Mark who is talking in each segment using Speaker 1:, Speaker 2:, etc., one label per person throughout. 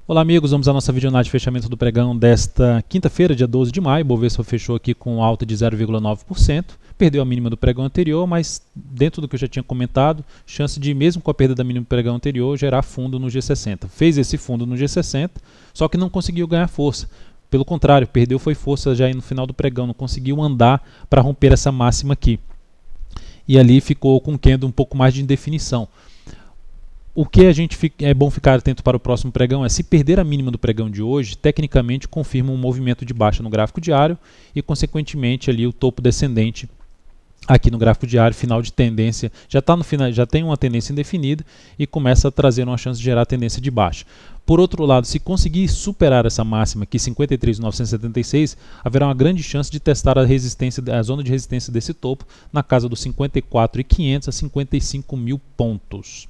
Speaker 1: Olá amigos, vamos à nossa videoanálise de fechamento do pregão desta quinta-feira, dia 12 de maio. O Bovespa fechou aqui com alta de 0,9%, perdeu a mínima do pregão anterior, mas dentro do que eu já tinha comentado, chance de, mesmo com a perda da mínima do pregão anterior, gerar fundo no G60. Fez esse fundo no G60, só que não conseguiu ganhar força. Pelo contrário, perdeu foi força já aí no final do pregão, não conseguiu andar para romper essa máxima aqui. E ali ficou com um candle um pouco mais de indefinição. O que é bom ficar atento para o próximo pregão é, se perder a mínima do pregão de hoje, tecnicamente confirma um movimento de baixa no gráfico diário e, consequentemente, ali o topo descendente aqui no gráfico diário, final de tendência, já está no final, já tem uma tendência indefinida e começa a trazer uma chance de gerar tendência de baixa. Por outro lado, se conseguir superar essa máxima aqui, 53.976, haverá uma grande chance de testar a resistência, a zona de resistência desse topo na casa dos 54.500 a 55.000 pontos.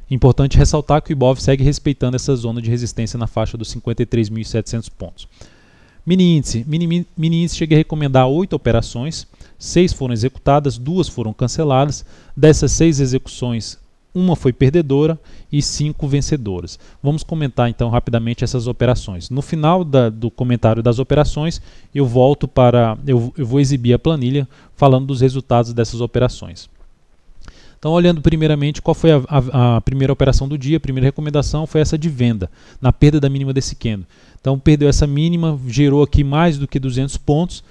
Speaker 1: Importante ressaltar que o Ibov segue respeitando essa zona de resistência na faixa dos 53.700 pontos. Mini índice cheguei a recomendar 8 operações, 6 foram executadas, 2 foram canceladas. Dessas 6 execuções, uma foi perdedora e 5 vencedoras. Vamos comentar então rapidamente essas operações. No final do comentário das operações, eu vou exibir a planilha falando dos resultados dessas operações. Então, olhando primeiramente qual foi a primeira operação do dia, a primeira recomendação foi essa de venda, na perda da mínima desse candle. Então, perdeu essa mínima, gerou aqui mais do que 200 pontos.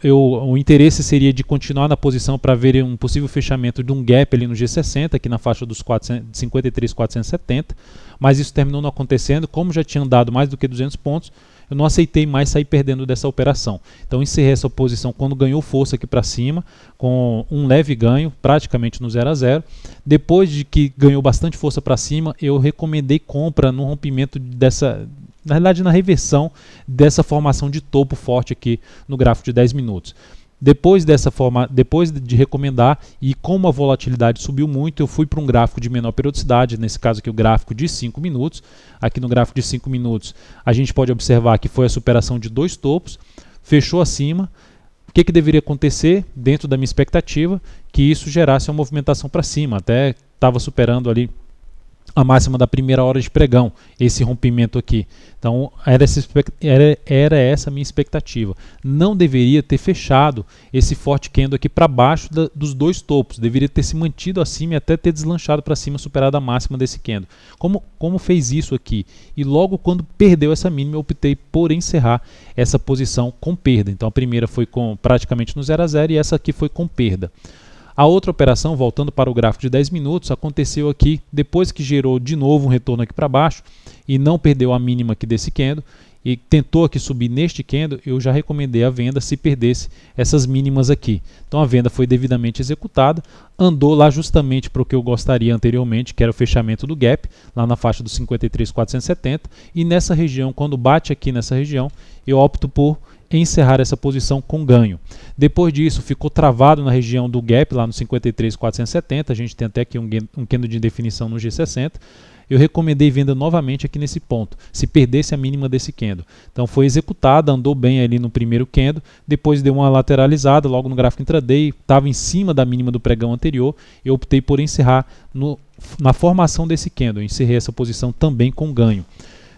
Speaker 1: O interesse seria de continuar na posição para ver um possível fechamento de um gap ali no G60, aqui na faixa dos 53.470, mas isso terminou não acontecendo. Como já tinha dado mais do que 200 pontos, eu não aceitei mais sair perdendo dessa operação. Então encerrei essa posição quando ganhou força aqui para cima, com um leve ganho, praticamente no 0 a 0. Depois de que ganhou bastante força para cima, eu recomendei compra no rompimento dessa, na realidade na reversão dessa formação de topo forte aqui no gráfico de 10 minutos. Depois de recomendar, e como a volatilidade subiu muito, eu fui para um gráfico de menor periodicidade, nesse caso aqui o gráfico de 5 minutos. Aqui no gráfico de 5 minutos a gente pode observar que foi a superação de 2 topos, fechou acima. O que deveria acontecer dentro da minha expectativa? Que isso gerasse uma movimentação para cima, até estava superando ali a máxima da primeira hora de pregão, esse rompimento aqui. Então era essa a minha expectativa. Não deveria ter fechado esse forte candle aqui para baixo dos 2 topos, deveria ter se mantido acima e até ter deslanchado para cima, superado a máxima desse candle. Como fez isso aqui? E logo quando perdeu essa mínima, eu optei por encerrar essa posição com perda. Então a primeira foi praticamente no 0 a 0 e essa aqui foi com perda. A outra operação, voltando para o gráfico de 10 minutos, aconteceu aqui depois que gerou de novo um retorno aqui para baixo e não perdeu a mínima aqui desse candle e tentou aqui subir neste candle. Eu já recomendei a venda se perdesse essas mínimas aqui. Então a venda foi devidamente executada, andou lá justamente para o que eu gostaria anteriormente, que era o fechamento do gap, lá na faixa dos 53.470, e nessa região, quando bate aqui nessa região, eu opto por encerrar essa posição com ganho. Depois disso, ficou travado na região do gap, lá no 53.470, a gente tem até aqui um candle de indefinição no G60, eu recomendei venda novamente aqui nesse ponto, se perdesse a mínima desse candle. Então foi executada, andou bem ali no primeiro candle, depois deu uma lateralizada logo no gráfico intraday, estava em cima da mínima do pregão anterior, eu optei por encerrar na formação desse candle, eu encerrei essa posição também com ganho.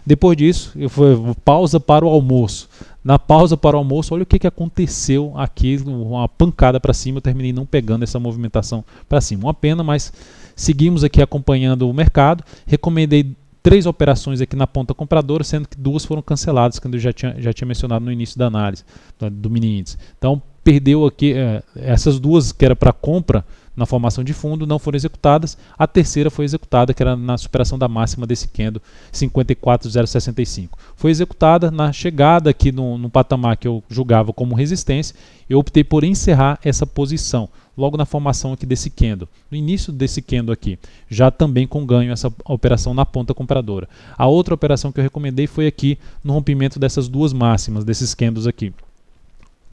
Speaker 1: Depois disso, eu fui pausa para o almoço. Na pausa para o almoço, olha o que aconteceu aqui, uma pancada para cima, eu terminei não pegando essa movimentação para cima. Uma pena, mas seguimos aqui acompanhando o mercado. Recomendei 3 operações aqui na ponta compradora, sendo que 2 foram canceladas, que eu já tinha mencionado no início da análise do mini índice. Então, perdeu aqui essas 2 que era para compra na formação de fundo, não foram executadas. A terceira foi executada, que era na superação da máxima desse candle, 54.065. Foi executada na chegada aqui no patamar que eu julgava como resistência. Eu optei por encerrar essa posição, logo na formação aqui desse candle. No início desse candle aqui, já também com ganho essa operação na ponta compradora. A outra operação que eu recomendei foi aqui no rompimento dessas 2 máximas, desses candles aqui.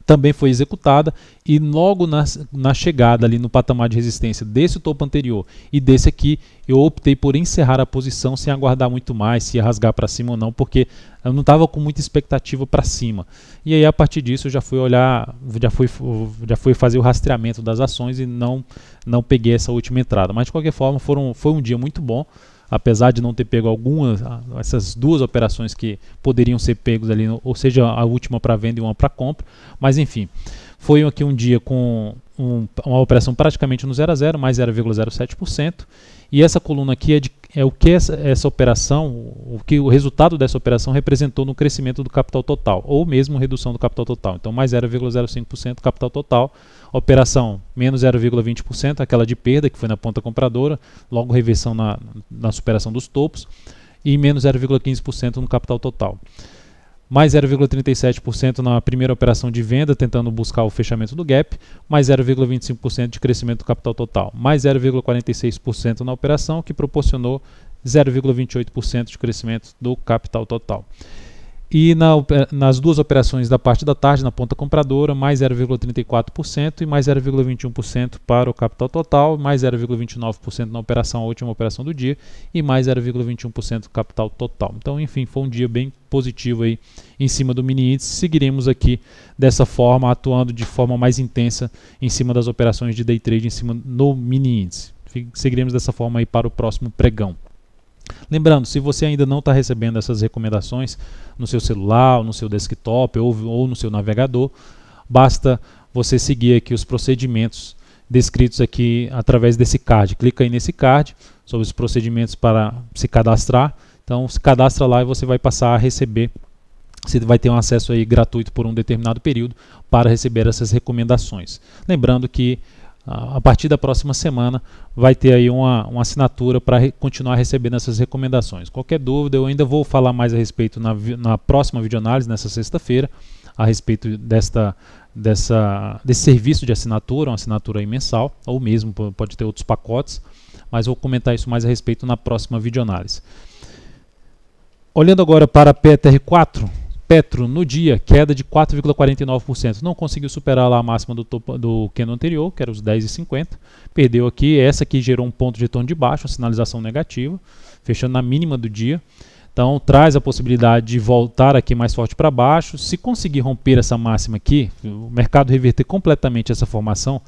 Speaker 1: Também foi executada e logo na chegada ali no patamar de resistência desse topo anterior e desse aqui, eu optei por encerrar a posição sem aguardar muito mais, se ia rasgar para cima ou não, porque eu não estava com muita expectativa para cima. E aí a partir disso eu já fui olhar, já fui fazer o rastreamento das ações e não peguei essa última entrada. Mas de qualquer forma foi um dia muito bom. apesar de não ter pego algumas, essas duas operações que poderiam ser pegos ali, ou seja, a última para venda e uma para compra, mas enfim, foi aqui um dia com uma operação praticamente no 0 a 0, mais 0,07%, e essa coluna aqui é o que essa operação, o resultado dessa operação representou no crescimento do capital total, ou mesmo redução do capital total. Então, mais 0,05% capital total, operação menos 0,20%, aquela de perda que foi na ponta compradora, logo reversão na superação dos topos, e menos 0,15% no capital total. Mais 0,37% na primeira operação de venda, tentando buscar o fechamento do gap, mais 0,25% de crescimento do capital total, mais 0,46% na operação, que proporcionou 0,28% de crescimento do capital total. E nas duas operações da parte da tarde, na ponta compradora, mais 0,34% e mais 0,21% para o capital total, mais 0,29% na operação, a última operação do dia, e mais 0,21% do capital total. Então, enfim, foi um dia bem positivo aí em cima do mini índice. Seguiremos aqui dessa forma, atuando de forma mais intensa em cima das operações de day trade, em cima no mini índice. Seguiremos dessa forma aí para o próximo pregão. Lembrando, se você ainda não está recebendo essas recomendações no seu celular, no seu desktop ou no seu navegador, basta você seguir aqui os procedimentos descritos aqui através desse card. Clica aí nesse card sobre os procedimentos para se cadastrar. Então, se cadastra lá e você vai passar a receber, você vai ter um acesso aí gratuito por um determinado período para receber essas recomendações. Lembrando que a partir da próxima semana vai ter aí uma assinatura para continuar recebendo essas recomendações. Qualquer dúvida, eu ainda vou falar mais a respeito na próxima videoanálise, nessa sexta-feira, a respeito desse serviço de assinatura, uma assinatura aí mensal, ou mesmo pode ter outros pacotes, mas vou comentar isso mais a respeito na próxima videoanálise. Olhando agora para a PETR4, Petro, no dia, queda de 4,49%. Não conseguiu superar lá a máxima do candle anterior, que era os 10,50. Perdeu aqui. Essa aqui gerou um ponto de retorno de baixo, uma sinalização negativa, fechando na mínima do dia. Então, traz a possibilidade de voltar aqui mais forte para baixo. Se conseguir romper essa máxima aqui, o mercado reverter completamente essa formação,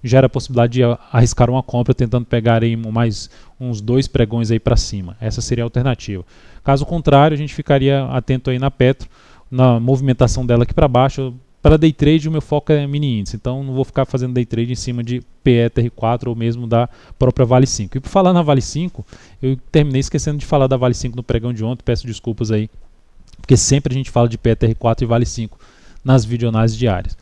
Speaker 1: gera a possibilidade de arriscar uma compra, tentando pegar aí mais uns 2 pregões aí para cima. Essa seria a alternativa. Caso contrário, a gente ficaria atento aí na Petro, na movimentação dela aqui para baixo. Para day trade, o meu foco é mini índice, então não vou ficar fazendo day trade em cima de PETR4 ou mesmo da própria Vale 5. E por falar na Vale 5, eu terminei esquecendo de falar da Vale 5 no pregão de ontem, peço desculpas aí, porque sempre a gente fala de PETR4 e Vale 5 nas videoanálises diárias.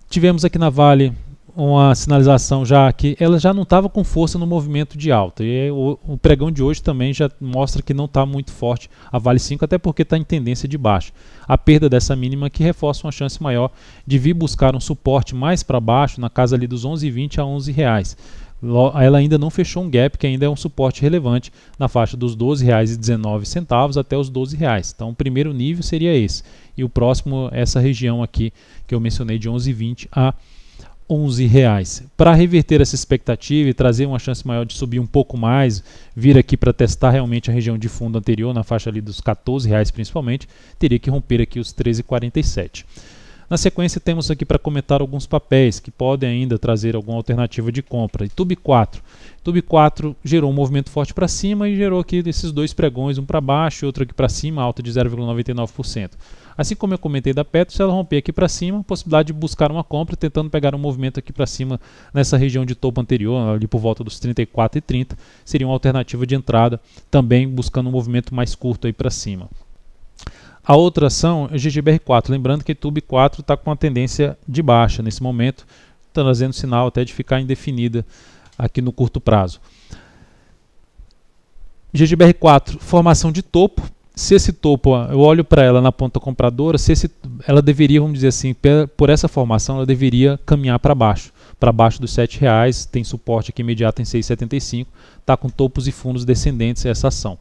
Speaker 1: Tivemos aqui na Vale uma sinalização já que ela já não estava com força no movimento de alta, e o pregão de hoje também já mostra que não está muito forte a Vale 5, até porque está em tendência de baixa. A perda dessa mínima que reforça uma chance maior de vir buscar um suporte mais para baixo, na casa ali dos 11,20 a R$11. Ela ainda não fechou um gap, que ainda é um suporte relevante na faixa dos R$12,19 até os R$12. Então o primeiro nível seria esse, e o próximo essa região aqui que eu mencionei de 11,20 a R$11. Para reverter essa expectativa e trazer uma chance maior de subir um pouco mais, vir aqui para testar realmente a região de fundo anterior, na faixa ali dos R$14 principalmente, teria que romper aqui os 13,47. Na sequência temos aqui para comentar alguns papéis que podem ainda trazer alguma alternativa de compra. Tube 4. Tube 4 gerou um movimento forte para cima e gerou aqui esses 2 pregões, um para baixo e outro aqui para cima, alta de 0,99%. Assim como eu comentei da Petro, se ela romper aqui para cima, possibilidade de buscar uma compra, tentando pegar um movimento aqui para cima nessa região de topo anterior, ali por volta dos 34,30, seria uma alternativa de entrada, também buscando um movimento mais curto aí para cima. A outra ação é GGBR4, lembrando que Tube 4 está com uma tendência de baixa nesse momento, trazendo sinal até de ficar indefinida aqui no curto prazo. GGBR4, formação de topo. Se esse topo, eu olho para ela na ponta compradora, ela deveria, vamos dizer assim, por essa formação, ela deveria caminhar para baixo dos R$7, tem suporte aqui imediato em 6,75, está com topos e fundos descendentes essa ação.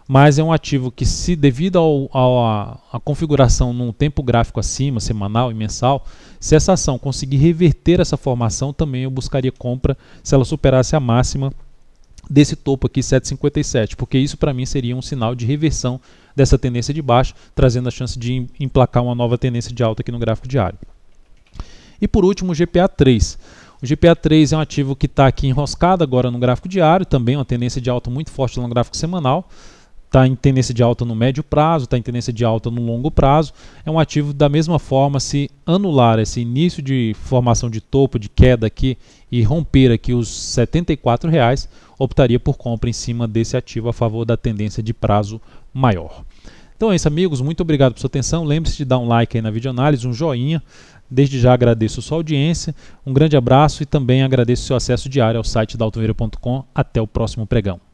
Speaker 1: Mas é um ativo que, se devido à configuração num tempo gráfico acima, semanal e mensal, se essa ação conseguir reverter essa formação, também eu buscaria compra se ela superasse a máxima desse topo aqui, 7,57, porque isso para mim seria um sinal de reversão dessa tendência de baixa, trazendo a chance de emplacar uma nova tendência de alta aqui no gráfico diário. E por último, o GPA3. O GPA3 é um ativo que está aqui enroscado agora no gráfico diário, também uma tendência de alta muito forte no gráfico semanal. Está em tendência de alta no médio prazo, está em tendência de alta no longo prazo. É um ativo da mesma forma, se anular esse início de formação de topo, de queda aqui e romper aqui os R$ 74,00, optaria por compra em cima desse ativo a favor da tendência de prazo maior. Então é isso, amigos, muito obrigado por sua atenção. Lembre-se de dar um like aí na videoanálise, um joinha. Desde já agradeço a sua audiência, um grande abraço e também agradeço o seu acesso diário ao site daltonvieira.com. Até o próximo pregão.